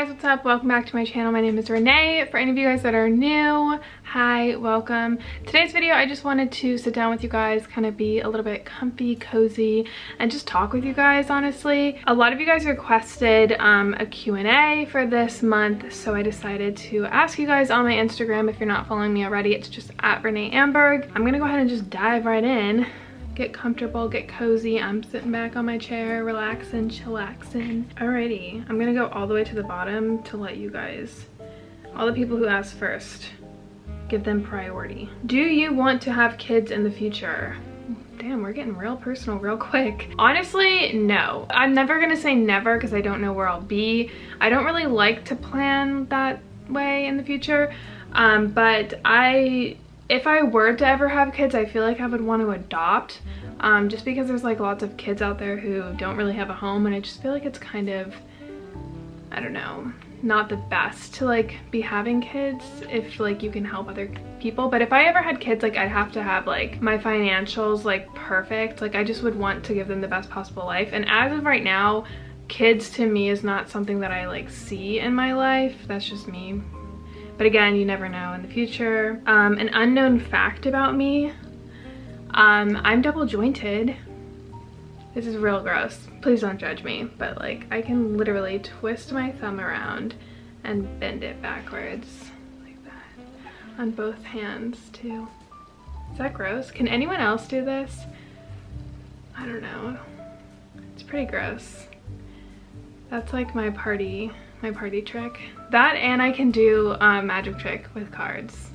guys, what's up? Welcome back to my channel. My name is Renee. For any of you guys that are new, hi, welcome. Today's video, I just wanted to sit down with you guys, kind of be a little bit comfy, cozy, and just talk with you guys, honestly. A lot of you guys requested a Q&A for this month, so I decided to ask you guys on my Instagram. If you're not following me already, it's just at Renee Amberg. I'm gonna go ahead and just dive right in. Get comfortable, get cozy. I'm sitting back on my chair, relaxing, chillaxing. Alrighty, I'm gonna go all the way to the bottom to let you guys, all the people who asked first, give them priority. Do you want to have kids in the future? Damn, we're getting real personal real quick. Honestly, no. I'm never gonna say never because I don't know where I'll be. I don't really like to plan that way in the future, but if I were to ever have kids, I feel like I would want to adopt, just because there's like lots of kids out there who don't really have a home, and I just feel like it's kind of, I don't know, not the best to like be having kids if like you can help other people. But if I ever had kids, like I'd have to have like my financials like perfect. Like I just would want to give them the best possible life, and as of right now, kids to me is not something that I like see in my life. That's just me. But again, you never know in the future. An unknown fact about me, I'm double jointed. This is real gross. Please don't judge me, but like I can literally twist my thumb around and bend it backwards like that on both hands too. Is that gross? Can anyone else do this? I don't know. It's pretty gross. That's like my party trick. That, and I can do a magic trick with cards.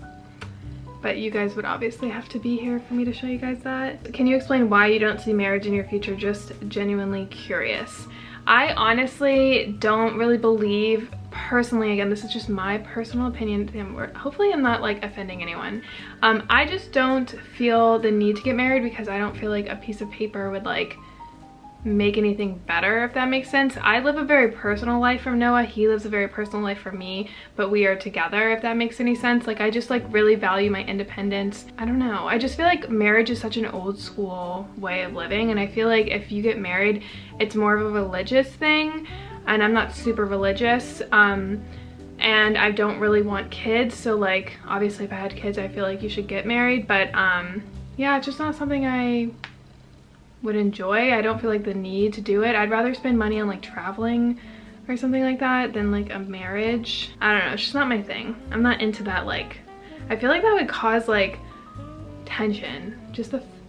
But you guys would obviously have to be here for me to show you guys that. Can you explain why you don't see marriage in your future? Just genuinely curious. I honestly don't really believe, personally, again, this is just my personal opinion. Hopefully I'm not like offending anyone. I just don't feel the need to get married because I don't feel like a piece of paper would like make anything better, if that makes sense. I live a very personal life from Noah. He lives a very personal life for me, but we are together, if that makes any sense. Like I just like really value my independence. I don't know. I just feel like marriage is such an old school way of living, and I feel like if you get married, it's more of a religious thing, and I'm not super religious. And I don't really want kids, so like obviously if I had kids, I feel like you should get married, but yeah, it's just not something I would enjoy. I don't feel like the need to do it. I'd rather spend money on like traveling or something like that than like a marriage. I don't know, it's just not my thing. I'm not into that. Like I feel like that would cause like tension.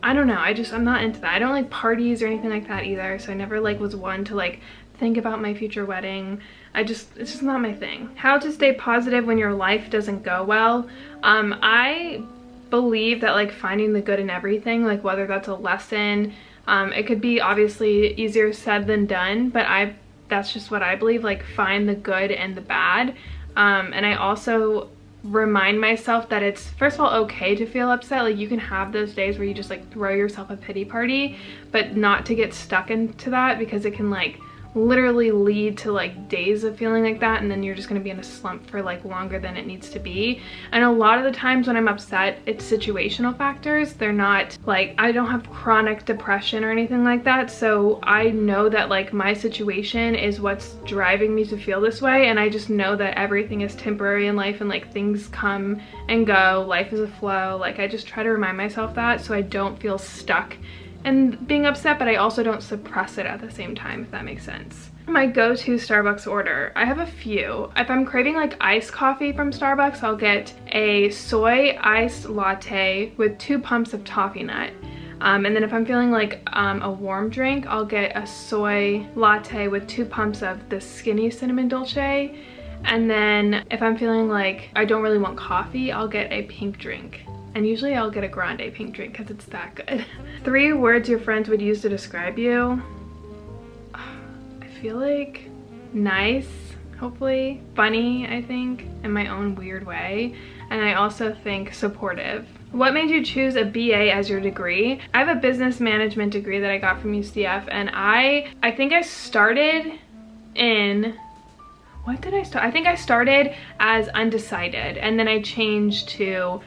I don't know, I'm not into that. I don't like parties or anything like that either, so I never like was one to like think about my future wedding. It's just not my thing. How to stay positive when your life doesn't go well. I believe that like finding the good in everything, like whether that's a lesson, it could be obviously easier said than done, but that's just what I believe, like find the good and the bad. And I also remind myself that it's first of all okay to feel upset. Like you can have those days where you just like throw yourself a pity party, but not to get stuck into that, because it can like literally lead to like days of feeling like that, and then you're just going to be in a slump for like longer than it needs to be. And a lot of the times when I'm upset, it's situational factors. They're not like, I don't have chronic depression or anything like that, so I know that like my situation is what's driving me to feel this way, and I just know that everything is temporary in life, and like things come and go, life is a flow. Like I just try to remind myself that, so I don't feel stuck and being upset, but I also don't suppress it at the same time, if that makes sense. My go-to Starbucks order, I have a few. If I'm craving like iced coffee from Starbucks, I'll get a soy iced latte with 2 pumps of toffee nut. And then if I'm feeling like a warm drink, I'll get a soy latte with 2 pumps of the skinny cinnamon dolce. And then if I'm feeling like I don't really want coffee, I'll get a pink drink. And usually I'll get a grande pink drink because it's that good. 3 words your friends would use to describe you. I feel like nice, hopefully. Funny, I think, in my own weird way. And I also think supportive. What made you choose a BA as your degree? I have a business management degree that I got from UCF, and I think I started in, what did I start? I think I started as undecided, and then I changed to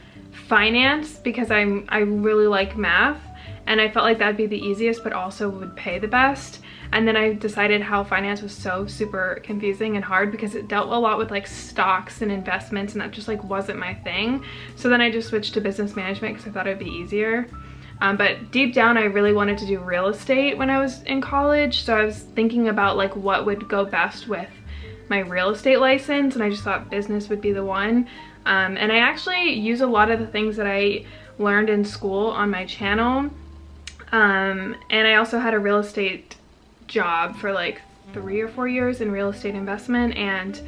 finance because I really like math, and I felt like that'd be the easiest but also would pay the best. And then I decided how finance was so super confusing and hard because it dealt a lot with like stocks and investments, and that just like wasn't my thing. So then I just switched to business management because I thought it'd be easier. But deep down, I really wanted to do real estate when I was in college. So I was thinking about like what would go best with my real estate license, and I just thought business would be the one. And I actually use a lot of the things that I learned in school on my channel. And I also had a real estate job for like 3 or 4 years in real estate investment, and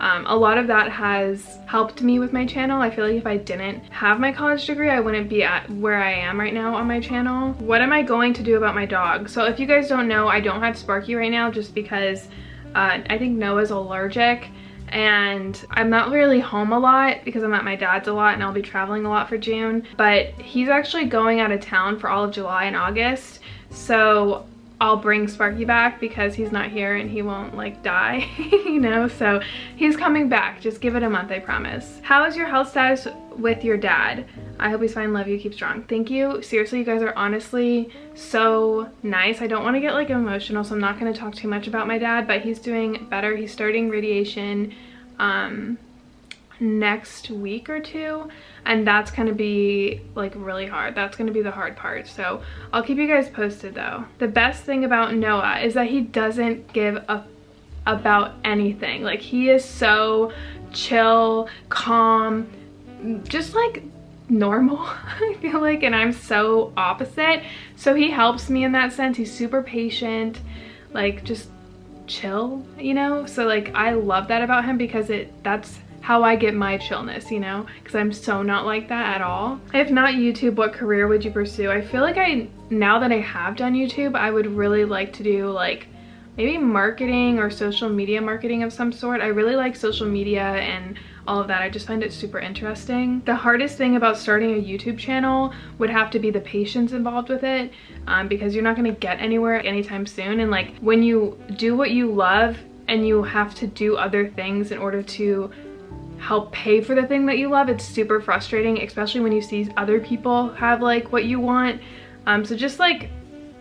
a lot of that has helped me with my channel. I feel like if I didn't have my college degree, I wouldn't be at where I am right now on my channel. What am I going to do about my dog? So if you guys don't know, I don't have Sparky right now just because I think Noah's allergic, and I'm not really home a lot because I'm at my dad's a lot and I'll be traveling a lot for June. But he's actually going out of town for all of July and August, so I'll bring Sparky back because he's not here and he won't like die, you know? So he's coming back. Just give it a month, I promise. How is your health status with your dad? I hope he's fine. Love you. Keep strong. Thank you. Seriously, you guys are honestly so nice. I don't want to get like emotional, so I'm not going to talk too much about my dad, but he's doing better. He's starting radiation next week or 2, and that's gonna be like really hard. That's gonna be the hard part, so I'll keep you guys posted though. The best thing about Noah is that he doesn't give a about anything. Like, he is so chill, calm, just like normal, I feel like, and I'm so opposite. So he helps me in that sense. He's super patient, like just chill, you know? So like I love that about him because that's how I get my chillness, you know, because I'm so not like that at all. If not YouTube, what career would you pursue? I feel like now that I have done YouTube, I would really like to do like maybe marketing or social media marketing of some sort. I really like social media and all of that. I just find it super interesting. The hardest thing about starting a YouTube channel would have to be the patience involved with it, because you're not going to get anywhere anytime soon. And like when you do what you love and you have to do other things in order to help pay for the thing that you love, it's super frustrating, especially when you see other people have like what you want. So just like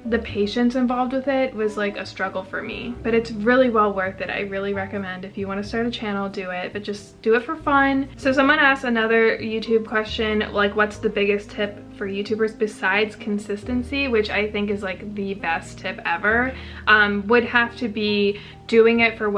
the patience involved with it was like a struggle for me, but it's really well worth it. I really recommend if you want to start a channel, do it, but just do it for fun. So someone asked another YouTube question, like what's the biggest tip for YouTubers besides consistency, which I think is like the best tip ever, would have to be doing it for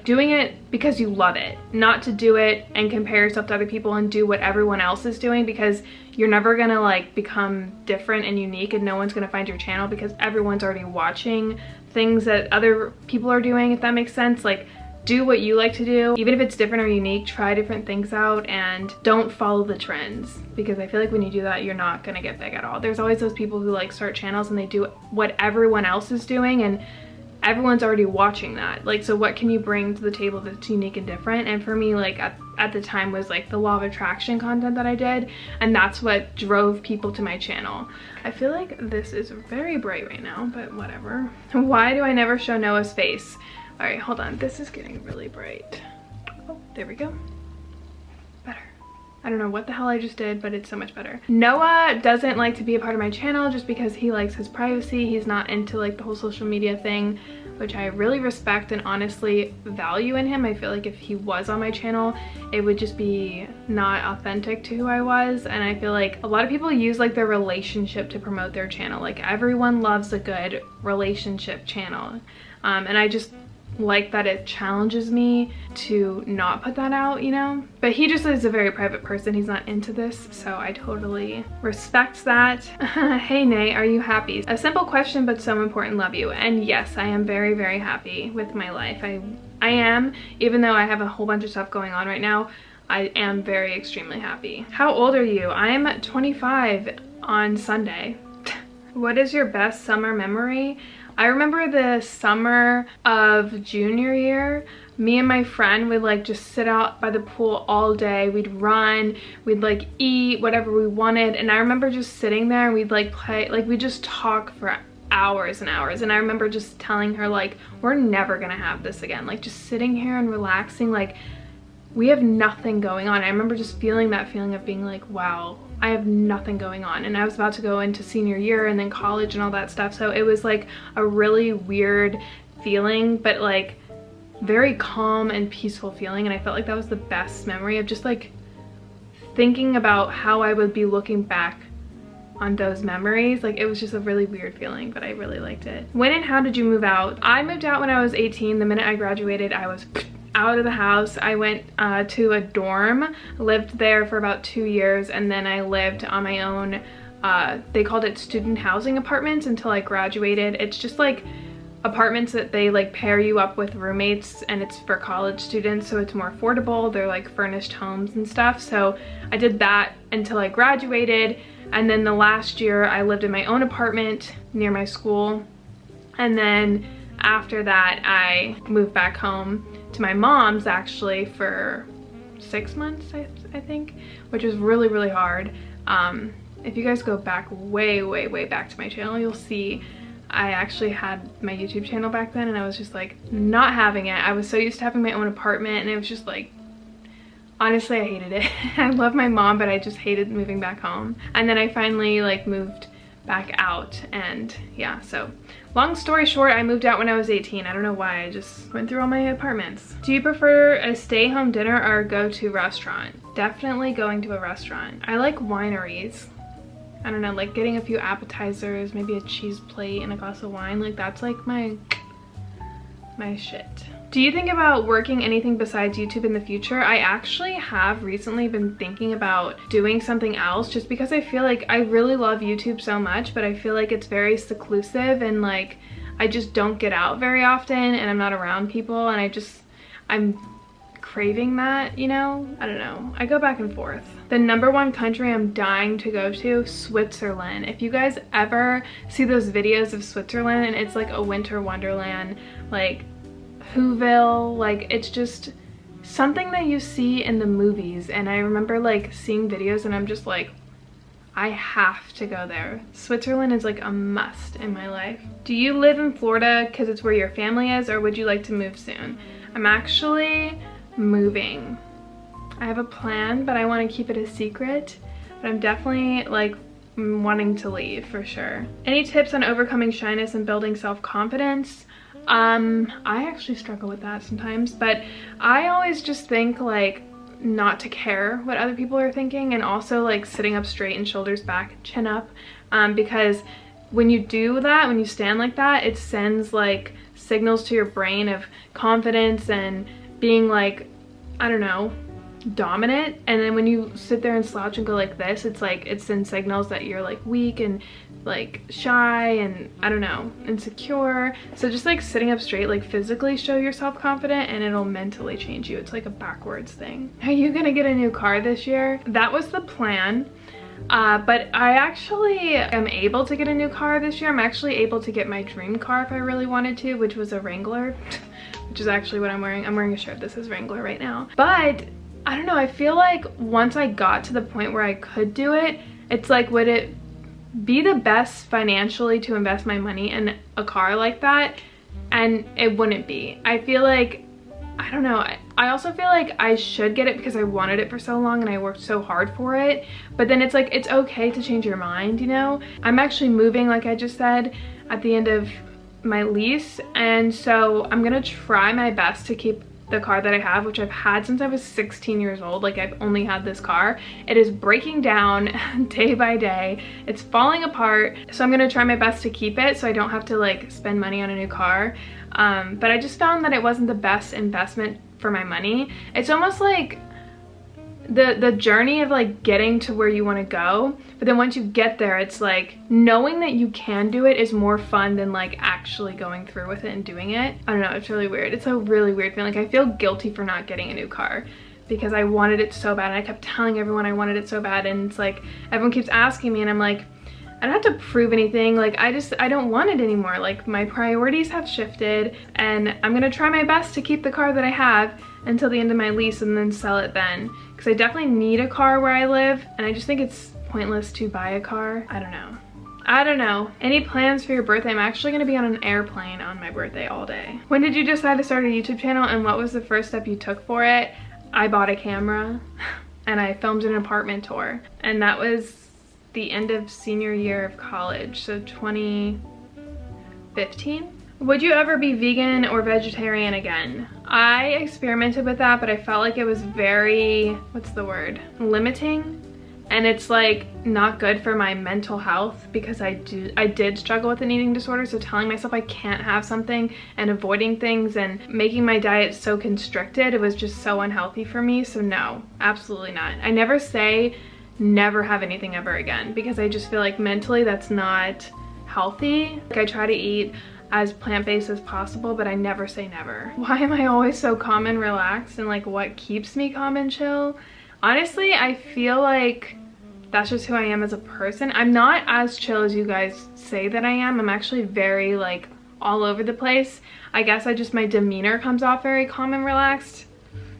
doing it because you love it, not to do it and compare yourself to other people and do what everyone else is doing, because you're never gonna like become different and unique, and no one's gonna find your channel because everyone's already watching things that other people are doing, if that makes sense. Like, do what you like to do, even if it's different or unique. Try different things out and don't follow the trends, because I feel like when you do that, you're not gonna get big at all. There's always those people who like start channels and they do what everyone else is doing, and everyone's already watching that. Like, so what can you bring to the table that's unique and different? And for me, like at the time was like the law of attraction content that I did, and that's what drove people to my channel. I feel like this is very bright right now, but whatever. Why do I never show Noah's face? All right, hold on, this is getting really bright. Oh, there we go. Better. I don't know what the hell I just did, but it's so much better. Noah doesn't like to be a part of my channel just because he likes his privacy. He's not into like the whole social media thing, which I really respect and honestly value in him. I feel like if he was on my channel, it would just be not authentic to who I was. And I feel like a lot of people use like their relationship to promote their channel. Like, everyone loves a good relationship channel. And I just like that it challenges me to not put that out, you know? But he just is a very private person. He's not into this, so I totally respect that. Hey Nay, are you happy? A simple question, but so important. Love you. And yes, I am very, very happy with my life. I am, even though I have a whole bunch of stuff going on right now, I am very extremely happy. How old are you? I'm 25 on Sunday. What is your best summer memory? I remember the summer of junior year, me and my friend would like just sit out by the pool all day. We'd run, we'd like eat whatever we wanted. And I remember just sitting there and we'd like play, like we'd just talk for hours and hours. And I remember just telling her like, we're never gonna have this again. Like, just sitting here and relaxing, like we have nothing going on. I remember just feeling that feeling of being like, wow, I have nothing going on, and I was about to go into senior year and then college and all that stuff, so it was like a really weird feeling, but like very calm and peaceful feeling. And I felt like that was the best memory of just like thinking about how I would be looking back on those memories. Like it was just a really weird feeling, but I really liked it. When and how did you move out? I moved out when I was 18. The minute I graduated, I was out of the house. I went to a dorm, lived there for about 2 years, and then I lived on my own. They called it student housing apartments until I graduated. It's just like apartments that they like pair you up with roommates, and it's for college students, so it's more affordable. They're like furnished homes and stuff. So I did that until I graduated, and then the last year I lived in my own apartment near my school, and then after that I moved back home to my mom's actually for 6 months, I think, which was really, really hard. If you guys go back way back to my channel, you'll see I actually had my YouTube channel back then, and I was just like not having it. I was so used to having my own apartment, and it was just like, honestly, I hated it. I love my mom, but I just hated moving back home. And then I finally like moved back out, and yeah, so long story short, I moved out when I was 18. I don't know why, I just went through all my apartments. Do you prefer a stay-home dinner or a go-to restaurant? Definitely going to a restaurant. I like wineries. I don't know, like getting a few appetizers, maybe a cheese plate and a glass of wine. Like that's like my shit. Do you think about working anything besides YouTube in the future? I actually have recently been thinking about doing something else, just because I feel like I really love YouTube so much, but I feel like it's very seclusive, and like I just don't get out very often, and I'm not around people, and I'm craving that, you know? I don't know. I go back and forth. The #1 country I'm dying to go to, Switzerland. If you guys ever see those videos of Switzerland, and it's like a winter wonderland, like Whoville, like it's just something that you see in the movies. And I remember like seeing videos, and I'm just like, I have to go there. Switzerland is like a must in my life. Do you live in Florida because it's where your family is, or would you like to move soon? I'm actually moving. I have a plan, but I want to keep it a secret, but I'm definitely like wanting to leave for sure. Any tips on overcoming shyness and building self-confidence? I actually struggle with that sometimes, but I always just think like not to care what other people are thinking, and also like sitting up straight and shoulders back, chin up, because when you do that, when you stand like that, it sends like signals to your brain of confidence and being like, I don't know, dominant. And then when you sit there and slouch and go like this, it's like it sends signals that you're like weak and like shy and I don't know, insecure. So just like sitting up straight, like physically show yourself confident, and it'll mentally change you. It's like a backwards thing. Are you gonna get a new car this year? That was the plan. But I actually am able to get a new car this year. I'm actually able to get my dream car if I really wanted to, which was a Wrangler, which is actually what I'm wearing. I'm wearing a shirt that says Wrangler right now. But I don't know, I feel like once I got to the point where I could do it, it's like, would it be the best financially to invest my money in a car like that? And it wouldn't be. I feel like, I don't know, I also feel like I should get it because I wanted it for so long and I worked so hard for it. But then it's like, it's okay to change your mind, you know? I'm actually moving, like I just said, at the end of my lease, and so I'm gonna try my best to keep the car that I have, which I've had since I was 16 years old. Like I've only had this car. It is breaking down day by day. It's falling apart. So I'm gonna try my best to keep it so I don't have to like spend money on a new car. But I just found that it wasn't the best investment for my money. It's almost like the journey of like getting to where you want to go, but then once you get there, it's like knowing that you can do it is more fun than like actually going through with it and doing it. I don't know, it's really weird. It's a really weird feeling. Like I feel guilty for not getting a new car because I wanted it so bad, and I kept telling everyone I wanted it so bad, and it's like everyone keeps asking me, and I'm like, I don't have to prove anything. Like I don't want it anymore. Like my priorities have shifted, and I'm gonna try my best to keep the car that I have until the end of my lease and then sell it then, because I definitely need a car where I live, and I just think it's pointless to buy a car. I don't know. Any plans for your birthday? I'm actually gonna be on an airplane on my birthday all day. When did you decide to start a YouTube channel, and what was the first step you took for it? I bought a camera. and I filmed an apartment tour, and that was the end of senior year of college, so 2015. Would you ever be vegan or vegetarian again? I experimented with that, but I felt like it was very, what's the word, limiting, and it's like not good for my mental health, because I did struggle with an eating disorder. So telling myself I can't have something and avoiding things and making my diet so constricted, it was just so unhealthy for me. So no, absolutely not. I never say never have anything ever again, because I just feel like mentally that's not healthy. Like, I try to eat as plant-based as possible, but I never say never. Why am I always so calm and relaxed, and like what keeps me calm and chill? Honestly, I feel like that's just who I am as a person. I'm not as chill as you guys say that I am. I'm actually very like all over the place. I guess my demeanor comes off very calm and relaxed.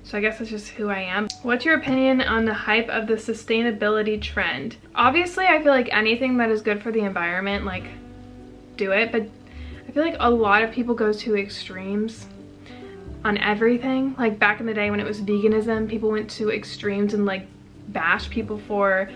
So I guess that's just who I am. What's your opinion on the hype of the sustainability trend? Obviously, I feel like anything that is good for the environment, like, do it, but I feel like a lot of people go to extremes on everything. Like back in the day when it was veganism, people went to extremes and like bashed people for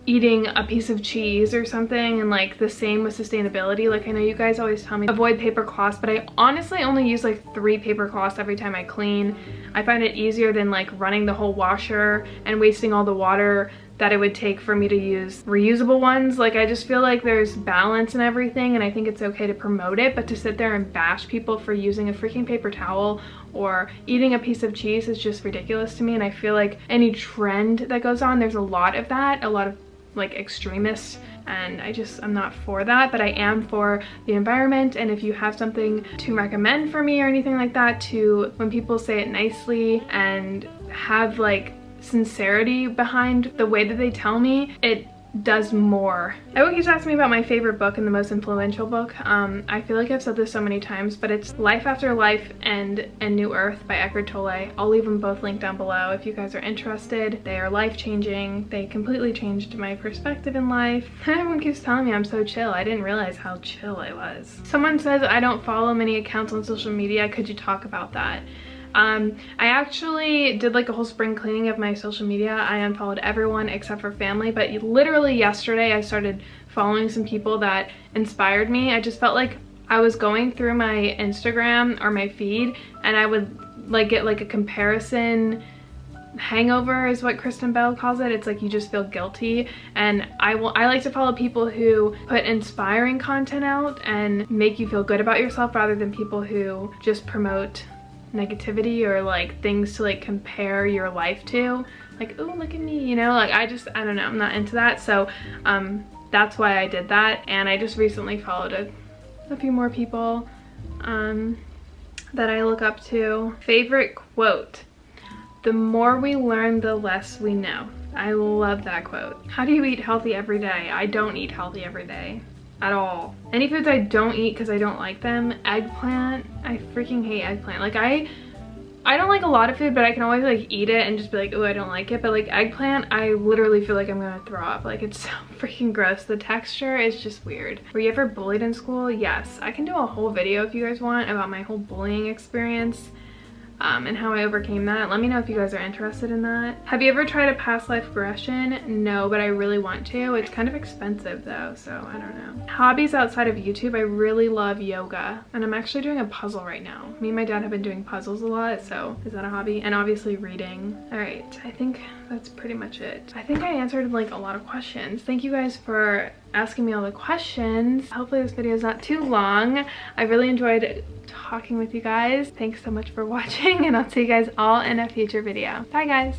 eating a piece of cheese or something, and like the same with sustainability. Like, I know you guys always tell me avoid paper cloths, but I honestly only use like 3 paper cloths every time I clean. I find it easier than like running the whole washer and wasting all the water that it would take for me to use reusable ones. Like, I just feel like there's balance in everything, and I think it's okay to promote it, but to sit there and bash people for using a freaking paper towel or eating a piece of cheese is just ridiculous to me. And I feel like any trend that goes on, there's a lot of that, a lot of like extremists, and I'm not for that. But I am for the environment, and if you have something to recommend for me or anything like that, to when people say it nicely and have like sincerity behind the way that they tell me, it does more. Everyone keeps asking me about my favorite book and the most influential book. I feel like I've said this so many times, but it's Life After Life and A New Earth by Eckhart Tolle. I'll leave them both linked down below if you guys are interested. They are life-changing. They completely changed my perspective in life. Everyone keeps telling me I'm so chill. I didn't realize how chill I was. Someone says I don't follow many accounts on social media. Could you talk about that? I actually did like a whole spring cleaning of my social media. I unfollowed everyone except for family, but literally yesterday I started following some people that inspired me. I just felt like I was going through my Instagram or my feed, and I would like get like a comparison hangover is what Kristen Bell calls it. It's like you just feel guilty, and I like to follow people who put inspiring content out and make you feel good about yourself, rather than people who just promote negativity or like things to like compare your life to, like, oh look at me, you know. Like, I don't know, I'm not into that. So that's why I did that, and I just recently followed a few more people that I look up to. Favorite quote: the more we learn, the less we know. I love that quote. How do you eat healthy every day? I don't eat healthy every day at all. Any foods I don't eat because I don't like them: eggplant. I freaking hate eggplant. Like, I don't like a lot of food, but I can always like eat it and just be like, oh, I don't like it. But like eggplant, I literally feel like I'm gonna throw up. Like, it's so freaking gross. The texture is just weird. Were you ever bullied in school? Yes. I can do a whole video if you guys want about my whole bullying experience and how I overcame that. Let me know if you guys are interested in that. Have you ever tried a past life regression? No, but I really want to. It's kind of expensive though, so I don't know. Hobbies outside of YouTube: I really love yoga, and I'm actually doing a puzzle right now. Me and my dad have been doing puzzles a lot, so is that a hobby? And obviously reading. All right, I think that's pretty much it. I think I answered like a lot of questions. Thank you guys for asking me all the questions. Hopefully this video is not too long. I really enjoyed talking with you guys. Thanks so much for watching, and I'll see you guys all in a future video. Bye guys.